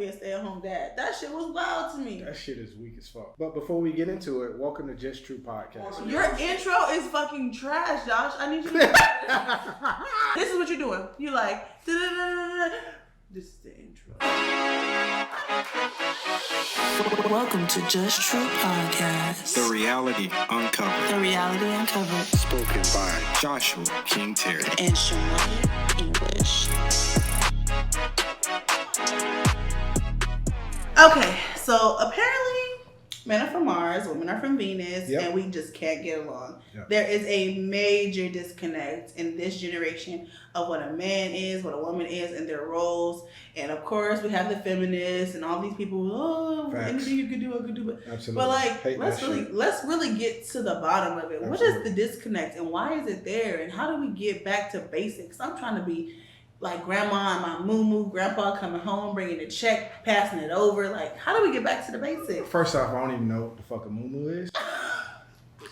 be a stay-at-home dad. That shit was wild to me. That shit is weak as fuck. But before we get into it, welcome to JustTRU podcast. Your intro is fucking trash, Josh. I need you to This is what you're doing. You like this is the intro. Welcome to JustTRU podcast. The reality uncovered. The reality uncovered. Spoken by Joshua King Terry And Shemai English. Okay, so apparently men are from Mars, women are from Venus, Yep. and we just can't get along. Yep. There is a major disconnect in this generation of what a man is, what a woman is, and their roles. And of course, we have the feminists and all these people. Oh, Facts. anything you could do, I could do it. Absolutely. But like, Hate let's that really shit. get to the bottom of it. Absolutely. What is the disconnect, and why is it there? And how do we get back to basics? I'm trying to be like grandma and my moo-moo, grandpa coming home, bringing the check, passing it over. Like, how do we get back to the basics? First off, I don't even know what the fuck a moo is.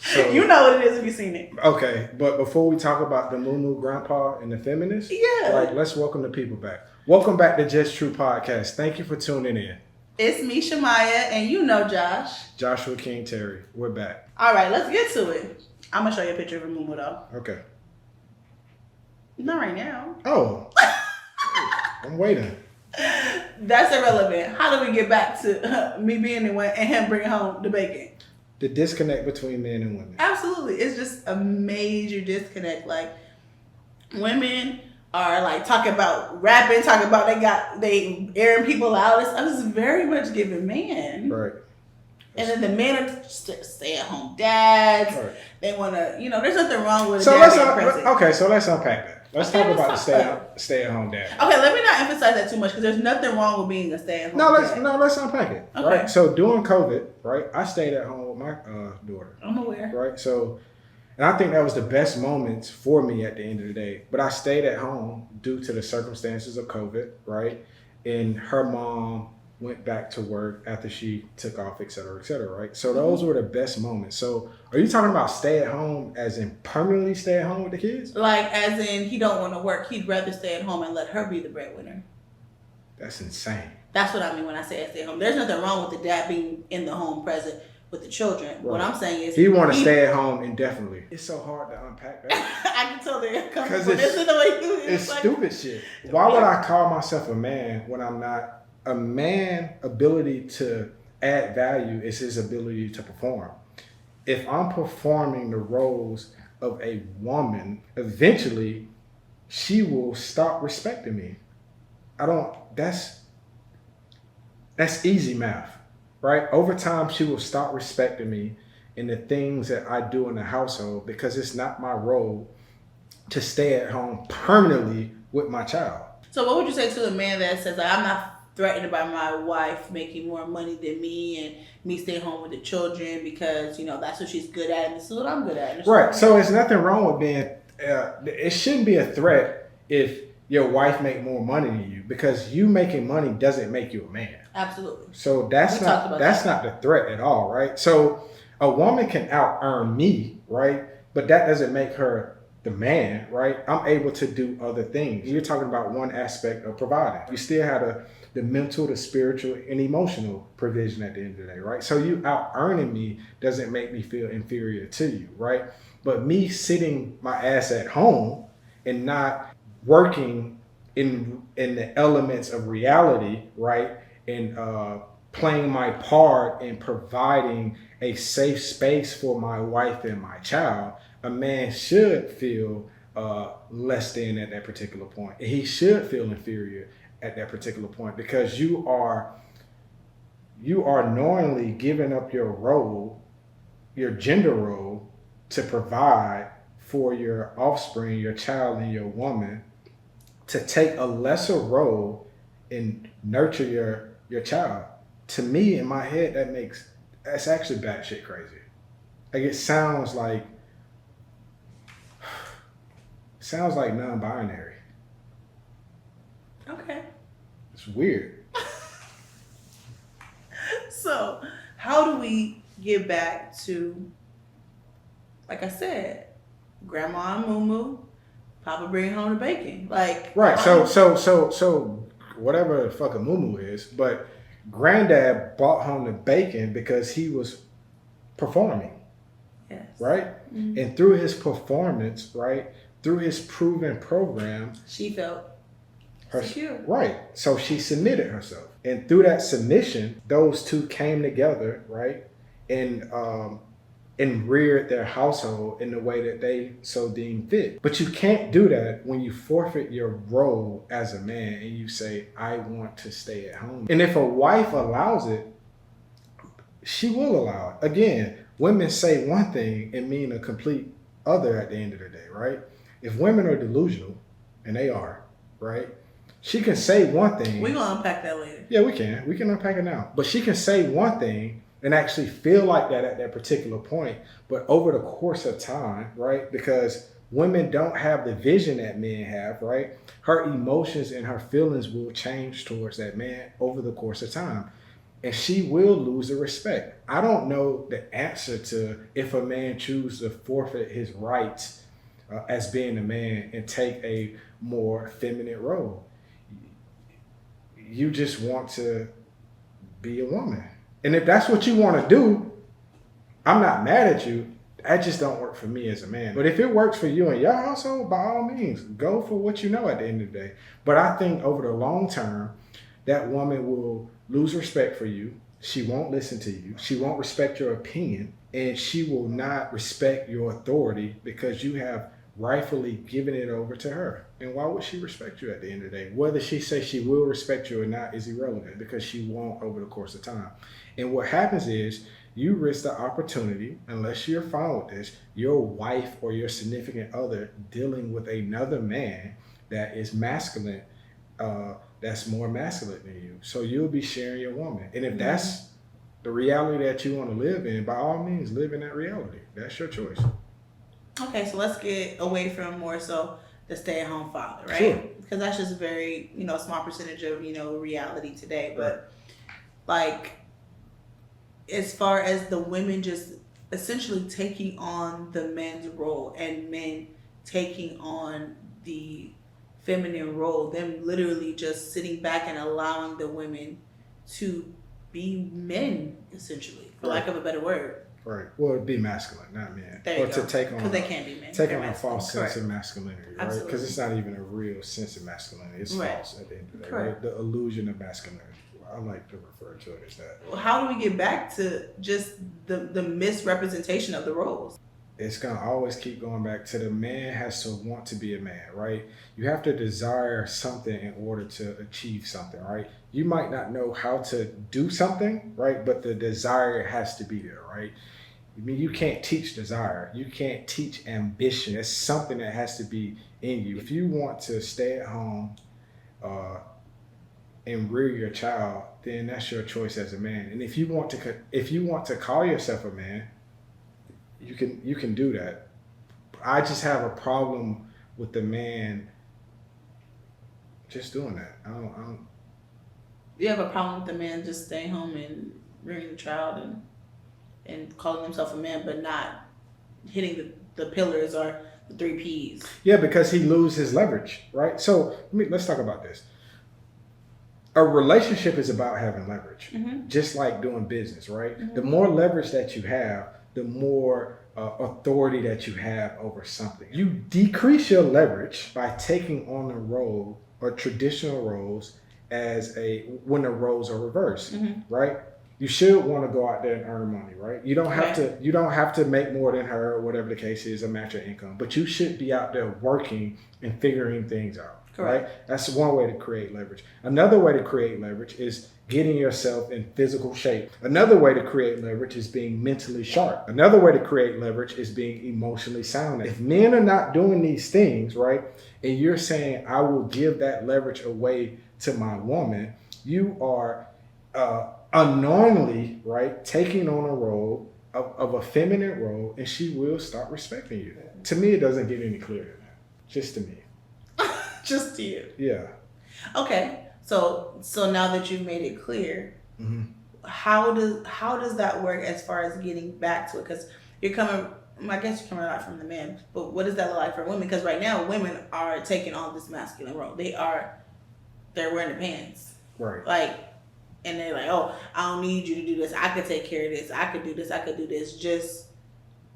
So, You know what it is if you've seen it. Okay, but before we talk about the moo grandpa and the feminists, Yeah. like, let's welcome the people back. Welcome back to JustTRU podcast. Thank you for tuning in. It's me, Shemaya, and you know Josh. Joshua King Terry, we're back. All right, let's get to it. I'm going to show you a picture of a moo though. Okay. Not right now. Oh, I'm waiting. That's irrelevant. How do we get back to me being the one and him bringing home the bacon? The disconnect between men and women. Absolutely. It's just a major disconnect. Like, women are like talking about rapping, talking about they airing people out. I'm just very much giving man. Right. And then the men are stay-at-home dads. Right. They want to, there's nothing wrong with a So dad let's being present. so let's unpack that. Let's Okay, talk about the let's talk stay-at-home dad. Okay, let me not emphasize that too much because there's nothing wrong with being a stay-at-home dad. Let's unpack it. Okay. Right. So during COVID, right, I stayed at home with my daughter. I'm aware. Right. So, and I think that was the best moments for me at the end of the day. But I stayed at home due to the circumstances of COVID, right? And her mom went back to work after she took off, et cetera, right? So those were the best moments. So are you talking about stay at home as in permanently stay at home with the kids? Like, as in, he don't want to work. He'd rather stay at home and let her be the breadwinner. That's insane. That's what I mean when I say stay at home. There's nothing wrong with the dad being in the home present with the children. What Right. I'm saying is He want to stay at home indefinitely. It's so hard to unpack that. I can tell they're coming Because from this in the way you It's like, stupid shit. Why would I call myself a man when I'm not? A man's ability to add value is his ability to perform. If I'm performing the roles of a woman, eventually she will stop respecting me. That's easy math, right? Over time, she will stop respecting me in the things that I do in the household because it's not my role to stay at home permanently with my child. So what would you say to a man that says, like, I'm not threatened by my wife making more money than me and me staying home with the children because, that's what she's good at and this is what I'm good at. Right. So there's nothing wrong with being, it shouldn't be a threat if your wife make more money than you because you making money doesn't make you a man. Absolutely. So that's not the threat at all, right? So a woman can out earn me, right? But that doesn't make her the man, right? I'm able to do other things. You're talking about one aspect of providing. You still have the mental, the spiritual, and emotional provision at the end of the day, right? So you out earning me doesn't make me feel inferior to you, right? But me sitting my ass at home and not working in the elements of reality, right? And playing my part in providing a safe space for my wife and my child, a man should feel less than at that particular point. And he should feel inferior at that particular point because you are knowingly giving up your role, your gender role, to provide for your offspring, your child, and your woman, to take a lesser role and nurture your child. To me, in my head, that's actually batshit crazy. Like it sounds like non-binary. Okay. It's weird. So how do we get back to, like I said, grandma and moo-moo, papa bringing home the bacon? Like, Right. So whatever the fuck a muumuu is, but granddad brought home the bacon because he was performing, Yes. right? Mm-hmm. And through his performance, right, through his proven program, She felt secure. Right. So she submitted herself. And through that submission, those two came together, right? And reared their household in the way that they so deemed fit. But you can't do that when you forfeit your role as a man and you say, I want to stay at home. And if a wife allows it, she will allow it. Again, women say one thing and mean a complete other at the end of the day, right? If women are delusional, and they are, right? She can say one thing. We're going to unpack that later. Yeah, we can. We can unpack it now. But she can say one thing and actually feel like that at that particular point. But over the course of time, right? Because women don't have the vision that men have, right? Her emotions and her feelings will change towards that man over the course of time. And she will lose the respect. I don't know the answer to if a man chooses to forfeit his rights as being a man and take a more feminine role. You just want to be a woman. And if that's what you want to do, I'm not mad at you. That just don't work for me as a man. But if it works for you and your household, by all means, go for what you know at the end of the day. But I think over the long term, that woman will lose respect for you. She won't listen to you. She won't respect your opinion. And she will not respect your authority because you have rightfully given it over to her. And why would she respect you at the end of the day? Whether she says she will respect you or not is irrelevant because she won't over the course of time. And what happens is you risk the opportunity, unless you're fine with this, your wife or your significant other dealing with another man that is masculine, that's more masculine than you. So you'll be sharing your woman. And if that's the reality that you want to live in, by all means, live in that reality. That's your choice. Okay, so let's get away from more so the stay-at-home father, right? Sure. Because that's just a very, small percentage of, reality today. But, like, as far as the women just essentially taking on the men's role and men taking on the feminine role, them literally just sitting back and allowing the women to be men, essentially, for lack of a better word. Right. Well, it'd be masculine, not men. There you or go. to take on, because they can be men. take They're on a masculine. false sense of masculinity, right? Absolutely. Because it's not even a real sense of masculinity. It's false at the end of the day, right? The illusion of masculinity. I like to refer to it as that. Well, how do we get back to just the misrepresentation of the roles? It's going to always keep going back to the man has to want to be a man, right? You have to desire something in order to achieve something, right? You might not know how to do something, right? But the desire has to be there, right? I mean, you can't teach desire. You can't teach ambition. It's something that has to be in you. If you want to stay at home and rear your child, then that's your choice as a man. And if you want to call yourself a man, you can do that. I just have a problem with the man just doing that. I don't. You have a problem with the man just staying home and rearing the child and calling himself a man, but not hitting the pillars or the 3 Ps. Yeah, because he loses his leverage, right? So let's talk about this. A relationship is about having leverage, just like doing business, right? Mm-hmm. The more leverage that you have, the more authority that you have over something. You decrease your leverage by taking on a role or traditional roles when the roles are reversed, right? You should want to go out there and earn money, right? You don't have to make more than her or whatever the case is, or match your income, but you should be out there working and figuring things out. Correct. Right? That's one way to create leverage. Another way to create leverage is getting yourself in physical shape. Another way to create leverage is being mentally sharp. Another way to create leverage is being emotionally sound. If men are not doing these things, right, and you're saying, I will give that leverage away to my woman, you are unknowingly, right, taking on a role of a feminine role, and she will start respecting you. To me, it doesn't get any clearer than that. Just to me. Just to you. Yeah. Okay. So now that you've made it clear, how does that work as far as getting back to it? Because I guess you're coming a lot from the man, but what does that look like for women? Because right now women are taking on this masculine role. They are they're wearing the pants. Right. Like, and they're like, oh, I don't need you to do this. I could take care of this. I could do this. I could do this. Just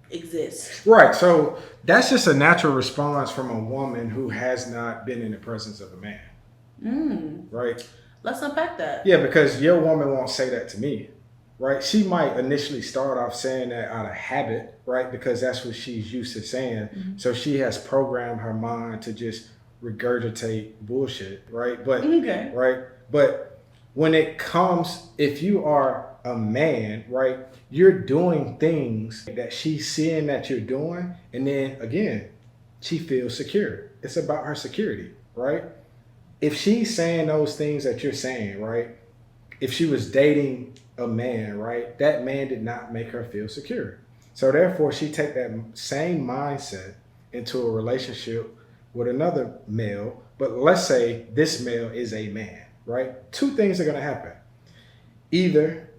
exist. Right. So that's just a natural response from a woman who has not been in the presence of a man. Right. Let's unpack that. Yeah, because your woman won't say that to me. Right. She might initially start off saying that out of habit, right? Because that's what she's used to saying. So she has programmed her mind to just regurgitate bullshit, right? But Okay. right. But when it comes, if you are a man, right, you're doing things that she's seeing that you're doing, and then again, she feels secure. It's about her security, right? If she's saying those things that you're saying, right? If she was dating a man, right, that man did not make her feel secure. So therefore, she take that same mindset into a relationship with another male. But let's say this male is a man, right? Two things are going to happen. Either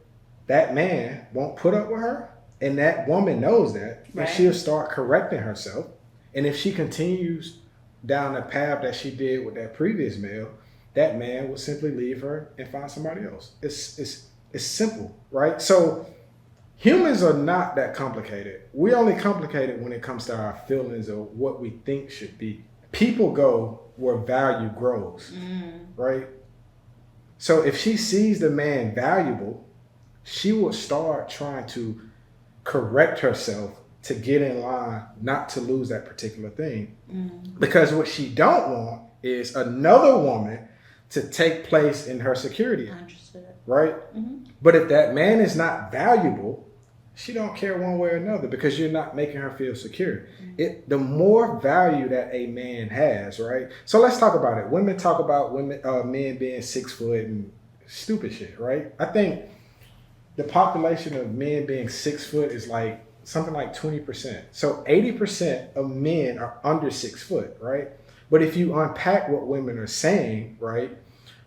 that man won't put up with her, and that woman knows that, and she'll start correcting herself. And if she continues down the path that she did with that previous male, that man will simply leave her and find somebody else. It's simple, right? So humans are not that complicated. We're only complicated when it comes to our feelings of what we think should be. People go where value grows, right? So if she sees the man valuable, she will start trying to correct herself to get in line, not to lose that particular thing. Because what she don't want is another woman to take place in her security. Right? But if that man is not valuable, she don't care one way or another because you're not making her feel secure. The more value that a man has, right? So let's talk about it. Women talk about men being 6 foot and stupid shit, right? I think the population of men being 6 foot is like something like 20%. So 80% of men are under 6 foot, right? But if you unpack what women are saying, right?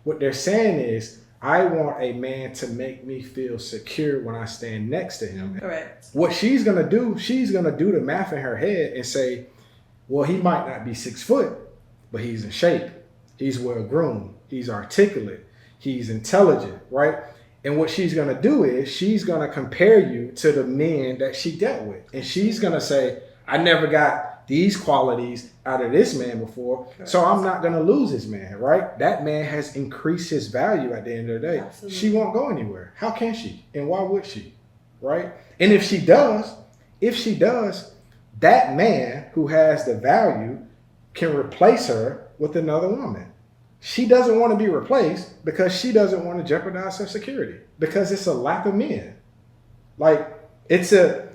What they're saying is, I want a man to make me feel secure when I stand next to him. Correct. What she's going to do the math in her head and say, well, he might not be 6 foot, but he's in shape. He's well groomed. He's articulate. He's intelligent, right? And what she's going to do is she's going to compare you to the men that she dealt with. And she's going to say, I never got these qualities out of this man before, so I'm not going to lose this man, right? That man has increased his value at the end of the day. Absolutely. She won't go anywhere. How can she? And why would she? Right? And if she does, that man who has the value can replace her with another woman. She doesn't want to be replaced because she doesn't want to jeopardize her security because it's a lack of men. Like it's a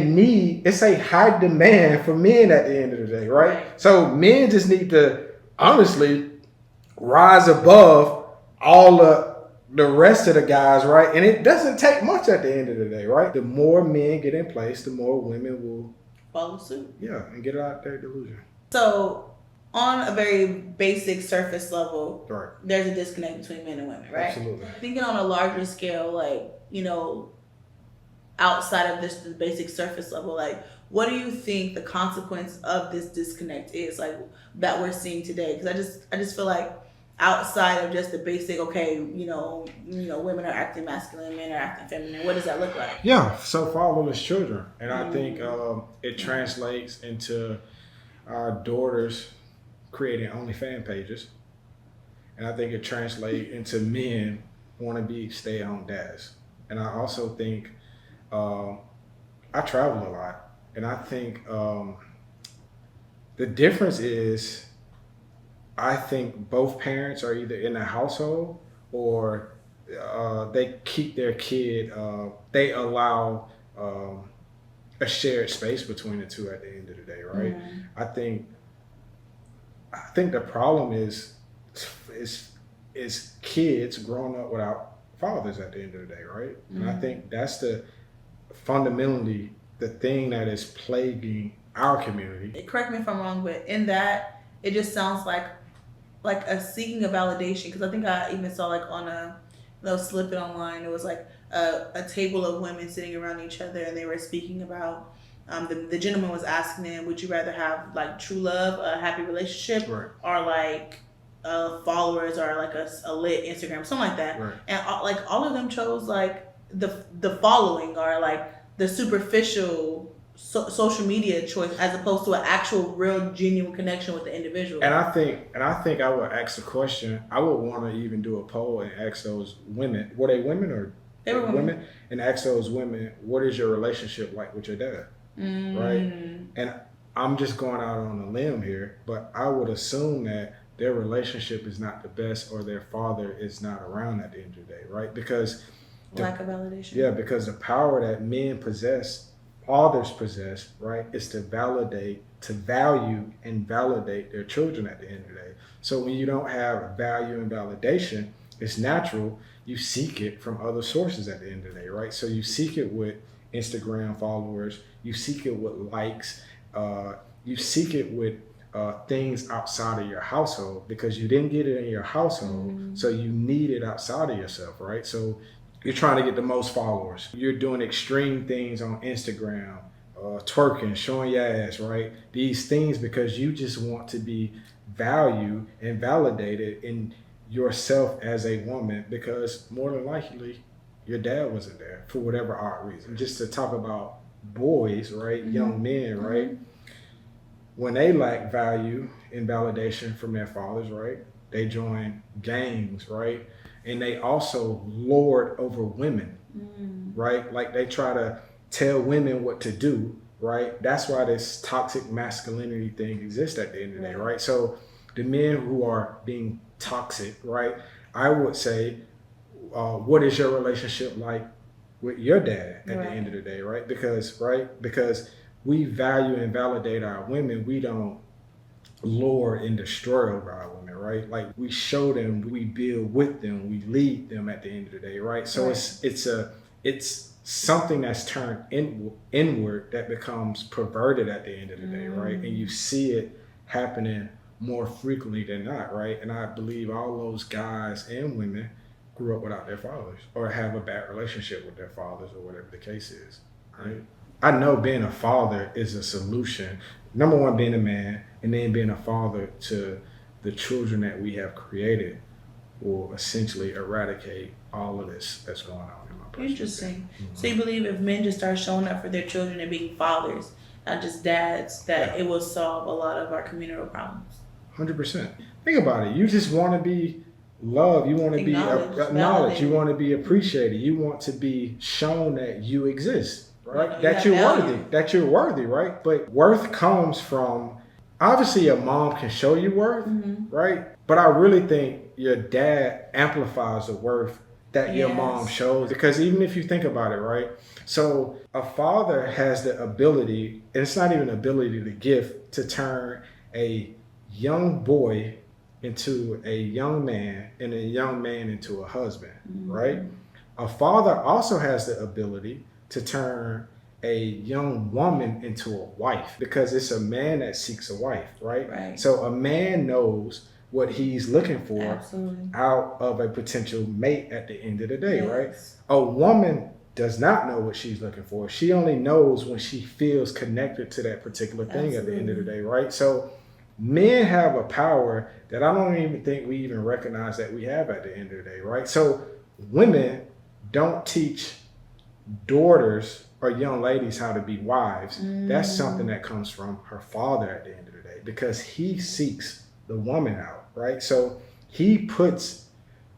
need, it's a high demand for men at the end of the day, right? So men just need to honestly rise above all the rest of the guys, right? And it doesn't take much at the end of the day, right? The more men get in place, the more women will follow suit. Yeah, and get out their delusion. So on a very basic surface level, right, there's a disconnect between men and women, right? Absolutely. Thinking on a larger scale, like, you know, outside of this the basic surface level, like, what do you think the consequence of this disconnect is, like, that we're seeing today? Because I just feel like outside of just the basic, okay, you know, women are acting masculine, men are acting feminine. What does that look like? Yeah, so fatherless children, and I think it translates into our daughters creating OnlyFans pages, and I think it translates into men want to be stay-at-home dads, and I also think I travel a lot, and I think the difference is I think both parents are either in the household or they keep their kid, they allow a shared space between the two at the end of the day, right? I think the problem is kids growing up without fathers at the end of the day, right? And I think that's fundamentally the thing that is plaguing our community. Correct me if I'm wrong, but in that, it just sounds like a seeking of validation. Because I think I even saw like on a snippet online, it was like a table of women sitting around each other, and they were speaking about the gentleman was asking them, would you rather have like true love, a happy relationship, right, or like followers or like a lit Instagram, something like that, Right. and like all of them chose like the following or like the superficial social media choice as opposed to an actual real genuine connection with the individual. And I think I would ask the question. I would want to even do a poll and ask those women. Were they women or They were women. And ask those women, what is your relationship like with your dad? Right. And I'm just going out on a limb here, but I would assume that their relationship is not the best, or their father is not around at the end of the day, right? Because lack of validation. Yeah, because the power that men possess, fathers possess, right, is to value and validate their children at the end of the day. So when you don't have value and validation, it's natural you seek it from other sources at the end of the day, right? So you seek it with Instagram followers, you seek it with likes, you seek it with things outside of your household because you didn't get it in your household, so you need it outside of yourself, right? So you're trying to get the most followers. You're doing extreme things on Instagram, twerking, showing your ass, right? These things because you just want to be valued and validated in yourself as a woman, because more than likely your dad wasn't there for whatever odd reason. Just to talk about boys, right? Young men, right? When they lack value and validation from their fathers, right? They join gangs, right? And they also lord over women, right? Like they try to tell women what to do, right? That's why this toxic masculinity thing exists at the end of the day, right? So the men who are being toxic, right? I would say, what is your relationship like with your dad at the end of the day, right? Because we value and validate our women. We don't lord and destroy over our women, right? Like we show them, we build with them, we lead them at the end of the day, right? So it's something that's turned inward that becomes perverted at the end of the day, right? And you see it happening more frequently than not, right? And I believe all those guys and women grew up without their fathers or have a bad relationship with their fathers or whatever the case is, right? I know being a father is a solution. Number one, being a man, and then being a father to the children that we have created will essentially eradicate all of this that's going on in my personal Interesting. So you believe if men just start showing up for their children and being fathers, not just dads, that it will solve a lot of our communal problems? 100%. Think about it. You just want to be loved. You want to be acknowledged. You want to be appreciated. You want to be shown that you exist, right? That you're worthy. That you're worthy, right? But worth comes from, obviously your mom can show you worth, right? But I really think your dad amplifies the worth that your mom shows. Because even if you think about it, right? So a father has the ability, and it's not even ability, the gift to turn a young boy into a young man and a young man into a husband, right? A father also has the ability to turn a young woman into a wife, because it's a man that seeks a wife, right? So a man knows what he's looking for out of a potential mate at the end of the day, right? A woman does not know what she's looking for. She only knows when she feels connected to that particular thing at the end of the day, right? So men have a power that I don't even think we even recognize that we have at the end of the day, right? So women don't teach daughters or young ladies how to be wives. That's something that comes from her father at the end of the day, because he seeks the woman out, right? So he puts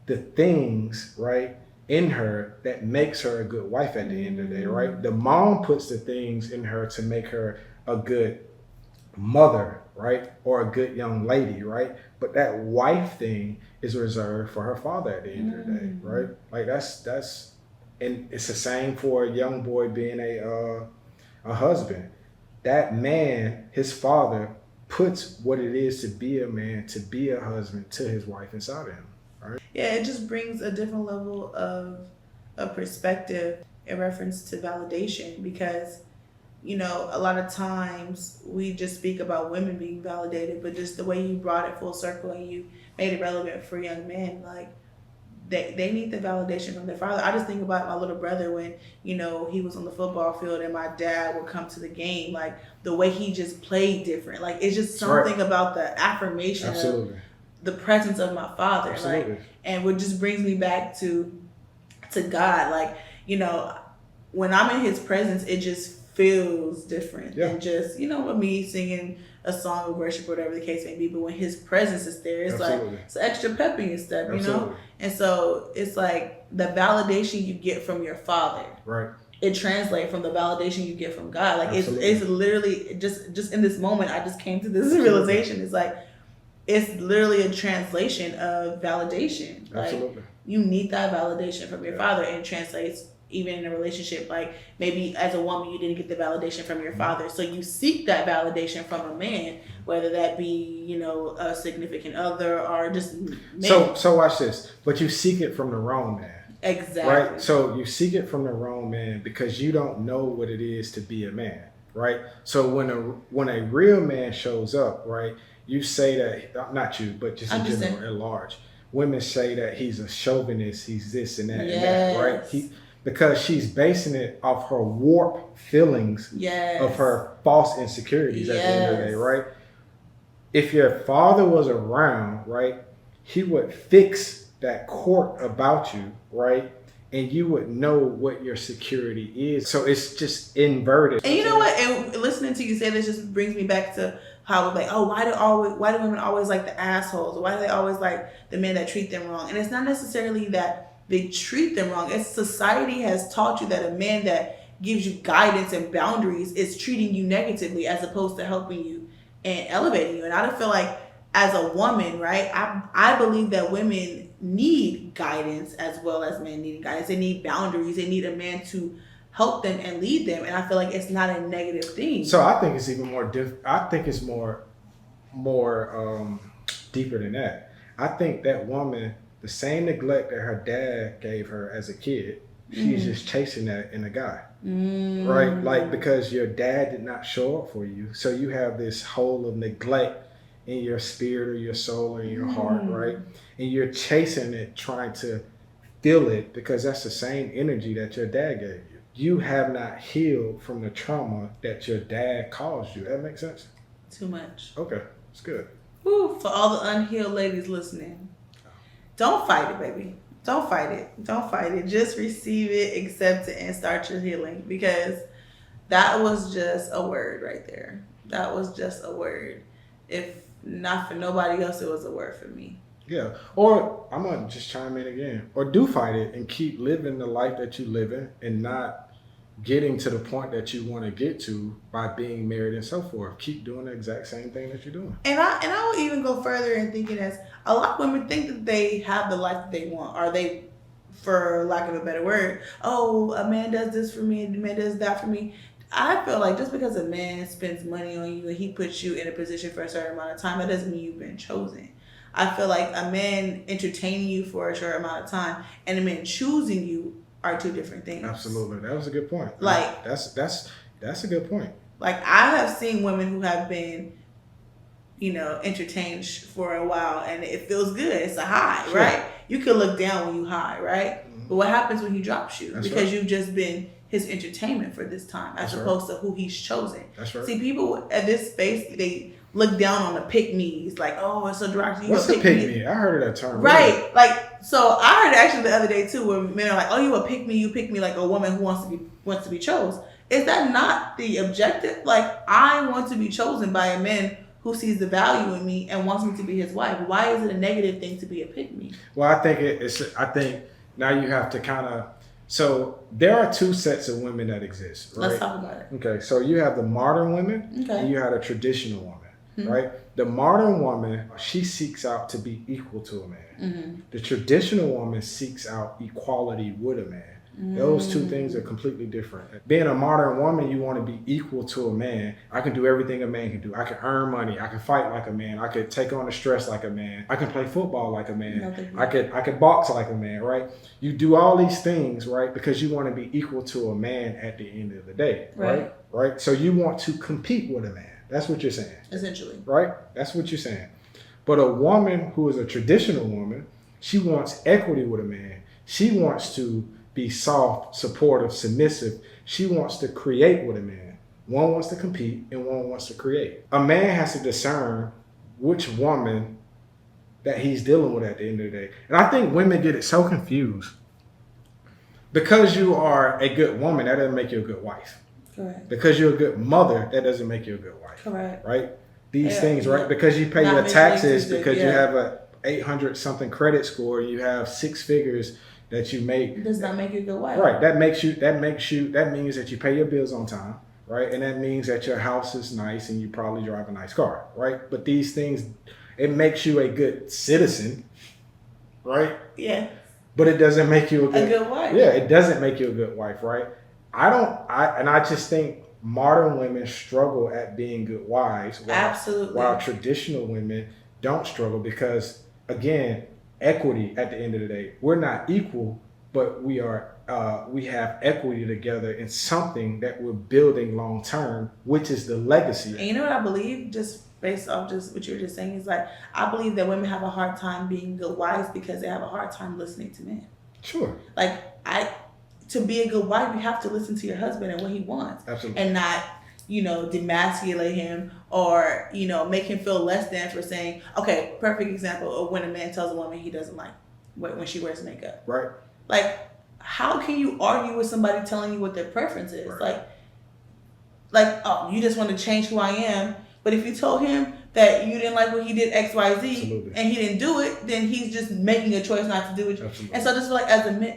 the things, right, in her that makes her a good wife at the end of the day, right? The mom puts the things in her to make her a good mother, right? Or a good young lady, right? But that wife thing is reserved for her father at the end of the day, right? Like that's and it's the same for a young boy being a husband. That man, his father, puts what it is to be a man, to be a husband to his wife inside of him, right? Yeah, it just brings a different level of perspective in reference to validation, because you know, a lot of times we just speak about women being validated, but just the way you brought it full circle and you made it relevant for young men, like they need the validation from their father. I just think about my little brother when, you know, he was on the football field and my dad would come to the game, like the way he just played different. Like it's just something about the affirmation of the presence of my Father. Absolutely. Like, and what just brings me back to God. Like, you know, when I'm in His presence, it just feels different than just, you know, with me singing a song of worship, whatever the case may be. But when His presence is there, it's like it's extra peppy and stuff, you know. And so it's like the validation you get from your Father, right? It translates from the validation you get from God. Like it's literally just in this moment, I just came to this realization. It's like it's literally a translation of validation. Like you need that validation from your Father, and it translates even in a relationship. Like maybe as a woman, you didn't get the validation from your father, so you seek that validation from a man, whether that be, you know, a significant other or just men. So watch this. But you seek it from the wrong man. Exactly. Right? So you seek it from the wrong man because you don't know what it is to be a man, right? So when a real man shows up, right, you say that, not you, but just in general, at large, women say that he's a chauvinist, he's this and that and that, right? Because she's basing it off her warped feelings of her false insecurities at the end of the day, right? If your father was around, right, he would fix that court about you, right? And you would know what your security is. So it's just inverted. And you know what? And listening to you say this just brings me back to how like, oh, why do women always like the assholes? Why do they always like the men that treat them wrong? And it's not necessarily that they treat them wrong. It's society has taught you that a man that gives you guidance and boundaries is treating you negatively as opposed to helping you and elevating you. And I don't feel like as a woman, right, I believe that women need guidance as well as men need guidance. They need boundaries. They need a man to help them and lead them. And I feel like it's not a negative thing. So I think it's even more I think it's more deeper than that. I think that woman, the same neglect that her dad gave her as a kid, she's just chasing that in a guy. Right? Like, because your dad did not show up for you. So you have this hole of neglect in your spirit or your soul or in your heart, right? And you're chasing it, trying to feel it, because that's the same energy that your dad gave you. You have not healed from the trauma that your dad caused you. That makes sense? Too much. Okay, it's good. Woo, for all the unhealed ladies listening, don't fight it, baby. Don't fight it. Don't fight it. Just receive it, accept it, and start your healing, because that was just a word right there. That was just a word. If not for nobody else, it was a word for me. Yeah. Or I'm going to just chime in again. Or do fight it and keep living the life that you live in and not getting to the point that you want to get to by being married and so forth. Keep doing the exact same thing that you're doing. And I will even go further in thinking as a lot of women think that they have the life that they want, or they, for lack of a better word, oh, a man does this for me, a man does that for me. I feel like just because a man spends money on you and he puts you in a position for a certain amount of time, that doesn't mean you've been chosen. I feel like a man entertaining you for a short amount of time and a man choosing you are two different things. Absolutely. That was a good point. Like that's a good point. Like I have seen women who have been, you know, entertained for a while and it feels good. It's a high, right? You can look down when you high, right? But what happens when he drops you? Because you've just been his entertainment for this time as opposed to who he's chosen. That's right. See, people at this space, they look down on the pick-me's. Like, oh, it's so derogatory. What's a pick-me? I heard of that term. Right. Like, so I heard it actually the other day too, where men are like, oh, you a pick-me, you pick me, like a woman who wants to be chosen. Is that not the objective? Like, I want to be chosen by a man who sees the value in me and wants me to be his wife. Why is it a negative thing to be a pick-me? Well, I think now you have to kind of, so there are two sets of women that exist, right? Let's talk about it. Okay, so you have the modern women and you have a traditional woman, right? The modern woman, she seeks out to be equal to a man. The traditional woman seeks out equality with a man. Those two things are completely different. Being a modern woman, you want to be equal to a man. I can do everything a man can do. I can earn money. I can fight like a man. I could take on the stress like a man. I can play football like a man. I could box like a man, right? You do all these things, right? Because you want to be equal to a man at the end of the day, right? Right? So you want to compete with a man. That's what you're saying. Essentially. Right? That's what you're saying. But a woman who is a traditional woman, she wants equity with a man. She wants to be soft, supportive, submissive. She wants to create with a man. One wants to compete and one wants to create. A man has to discern which woman that he's dealing with at the end of the day. And I think women get it so confused. Because you are a good woman, that doesn't make you a good wife. Correct. Because you're a good mother, that doesn't make you a good wife. Correct. Right? These Yeah, things, right? yeah. Because you pay Not your mutually taxes, exclusive, because you yeah. have a 800 something credit score, you have 6 figures that you make. It does not make you a good wife. Right. That means that you pay your bills on time, right? And that means that your house is nice and you probably drive a nice car, right? But these things, it makes you a good citizen, right? Yeah. But it doesn't make you A good wife. Yeah, it doesn't make you a good wife, right? I just think modern women struggle at being good wives. Absolutely. While traditional women don't struggle because, again, equity at the end of the day. We're not equal, but we have equity together in something that we're building long term, which is the legacy. And you know what I believe, just based off just what you were just saying, is like I believe that women have a hard time being good wives because they have a hard time listening to men. Sure. Like to be a good wife, you have to listen to your husband and what he wants. Absolutely. And not, demasculate him or, make him feel less than for saying, okay, perfect example of when a man tells a woman he doesn't like when she wears makeup. Right. Like, how can you argue with somebody telling you what their preference is? Right. Like, oh, you just want to change who I am. But if you told him that you didn't like what he did X, Y, Z, Absolutely. and he didn't do it, then he's just making a choice not to do it. Absolutely. And so I just feel like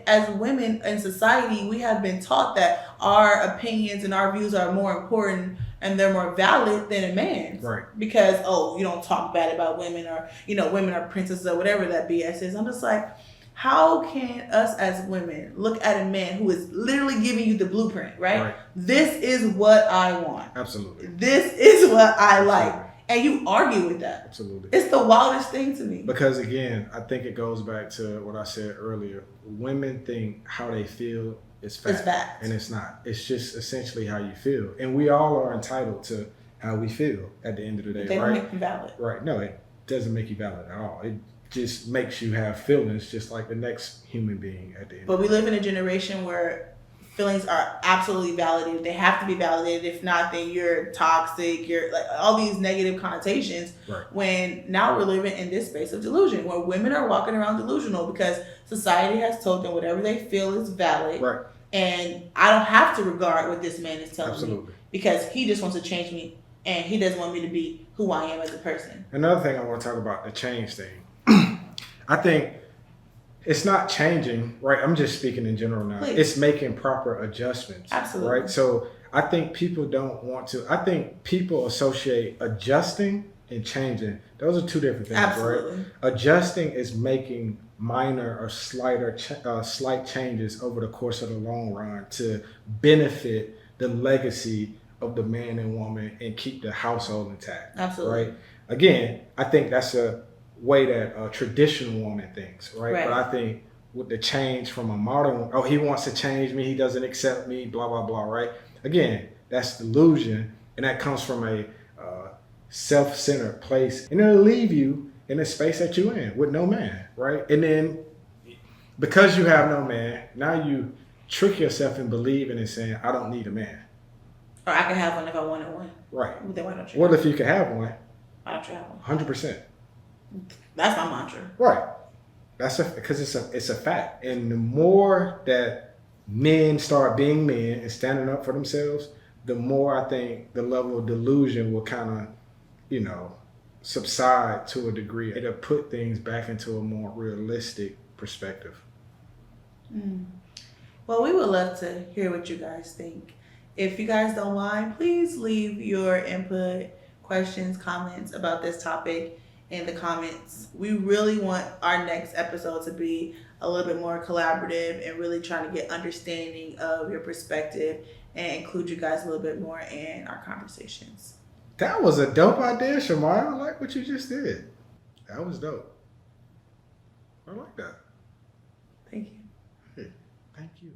as women in society, we have been taught that our opinions and our views are more important and they're more valid than a man's. Right. Because, you don't talk bad about women or, women are princesses or whatever that BS is. I'm just like, how can us as women look at a man who is literally giving you the blueprint, right? This is what I want. Absolutely. This is what I like. And you argue with that. Absolutely. It's the wildest thing to me. Because again, I think it goes back to what I said earlier. Women think how they feel is fact. It's fact. And it's not. It's just essentially how you feel. And we all are entitled to how we feel at the end of the day, They right? don't make you valid. Right. No, it doesn't make you valid at all. It just makes you have feelings just like the next human being at the end. But we live in a generation where feelings are absolutely validated. They have to be validated. If not, then you're toxic. You're like all these negative connotations. Right. When now we're living in this space of delusion where women are walking around delusional because society has told them whatever they feel is valid. Right. And I don't have to regard what this man is telling Absolutely. me because he just wants to change me and he doesn't want me to be who I am as a person. Another thing I want to talk about, the change thing. I think it's not changing, right? I'm just speaking in general now. Please. It's making proper adjustments. Absolutely. Right? So I think people don't want to. I think people associate adjusting and changing. Those are two different things, Absolutely. right? Adjusting is making minor or slight changes over the course of the long run to benefit the legacy of the man and woman and keep the household intact. Absolutely. Right? Again, I think that's a way that a traditional woman thinks, right? But I think with the change from a modern, he wants to change me, he doesn't accept me, blah, blah, blah, right? Again, that's delusion, and that comes from a self-centered place, and it'll leave you in a space that you're in with no man, right? And then because you have no man, now you trick yourself in believing and saying, I don't need a man. Or I can have one if I wanted one. Right. Then why don't you? What if you could have one? Why don't you have one? 100%. That's my mantra. Right. Because it's a fact. And the more that men start being men and standing up for themselves, the more I think the level of delusion will kind of, subside to a degree. It'll put things back into a more realistic perspective. Well, we would love to hear what you guys think. If you guys don't mind, please leave your input, questions, comments about this topic in the comments. We really want our next episode to be a little bit more collaborative and really trying to get understanding of your perspective and include you guys a little bit more in our conversations. That was a dope idea, Shamaya. I like what you just did. That was dope. I like that. Thank you. Hey, thank you.